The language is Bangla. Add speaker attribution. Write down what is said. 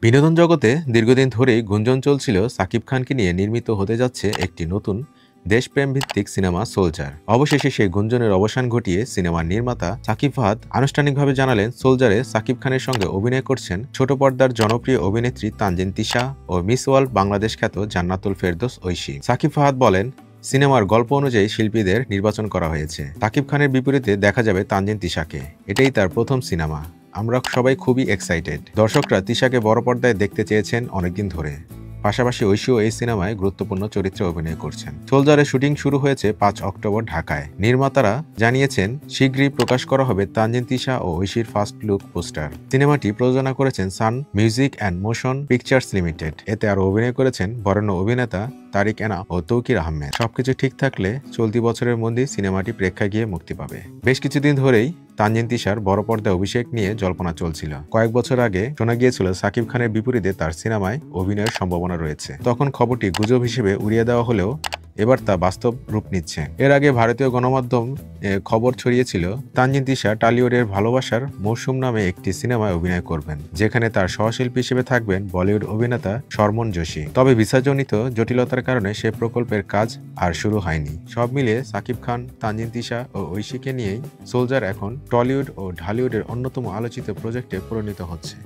Speaker 1: বিনোদন জগতে দীর্ঘদিন ধরেই গুঞ্জন চলছিল সাকিব খানকে নিয়ে নির্মিত হতে যাচ্ছে একটি নতুন দেশপ্রেম ভিত্তিক সিনেমা সোলজার। অবশেষে সেই গুঞ্জনের অবসান ঘটিয়ে সিনেমার নির্মাতা সাকিব ফাহাদ আনুষ্ঠানিকভাবে জানালেন সোলজারে সাকিব খানের সঙ্গে অভিনয় করছেন ছোট পর্দার জনপ্রিয় অভিনেত্রী তানজিন তিশা ও মিস ওয়ার্ল্ড বাংলাদেশ খ্যাত জান্নাতুল ফেরদৌস ঐশী। সাকিব ফাহাদ বলেন, সিনেমার গল্প অনুযায়ী শিল্পীদের নির্বাচন করা হয়েছে। সাকিব খানের বিপরীতে দেখা যাবে তানজিন তিশাকে। এটাই তার প্রথম সিনেমা। আমরা সবাই খুবই এক্সাইটেড। দর্শকরা তিশাকে বড় পর্দায় দেখতে চেয়েছেন অনেকদিন ধরে। পাশাপাশি ঐশীও এই সিনেমায় গুরুত্বপূর্ণ চরিত্রে অভিনয় করছেন। সোলজারের শুটিং শুরু হয়েছে ৫ অক্টোবর ঢাকায়। নির্মাতারা জানিয়েছেন শীঘ্রই প্রকাশ করা হবে তানজিন তিশা ও ঐশীর ফার্স্ট লুক পোস্টার। সিনেমাটি প্রযোজনা করেছেন Sun Music and Motion Pictures Limited. এতে আরও অভিনয় করেছেন বরেণ্য অভিনেতা তারিক এনাম ও তৌকির আহমেদ। সবকিছু ঠিক থাকলে চলতি বছরের মধ্যেই সিনেমাটি প্রেক্ষায় গিয়ে মুক্তি পাবে। বেশ কিছুদিন ধরেই তানজিন তিশার বড় পর্দায় অভিষেক নিয়ে জল্পনা চলছিল। কয়েক বছর আগে শোনা গিয়েছিল সাকিব খানের বিপরীতে তার সিনেমায় অভিনয়ের সম্ভাবনা রয়েছে। তখন খবরটি গুজব হিসেবে উড়িয়ে দেওয়া হলেও এবার তা বাস্তব রূপ নিচ্ছে। এর আগে ভারতীয় গণমাধ্যম খবর ছড়িয়েছিল তানজিন তিশা টলিউডের ভালোবাসার মৌসুম নামে একটি সিনেমায় অভিনয় করবেন, যেখানে তার সহশিল্পী হিসেবে থাকবেন বলিউড অভিনেতা শর্মন যোশী। তবে ভিসাজনিত জটিলতার কারণে সে প্রকল্পের কাজ আর শুরু হয়নি। সব মিলিয়ে সাকিব খান, তানজিন তিশা ও ঐশীকে নিয়েই সোলজার এখন টলিউড ও ঢালিউডের অন্যতম আলোচিত প্রজেক্টে পরিণত হচ্ছে।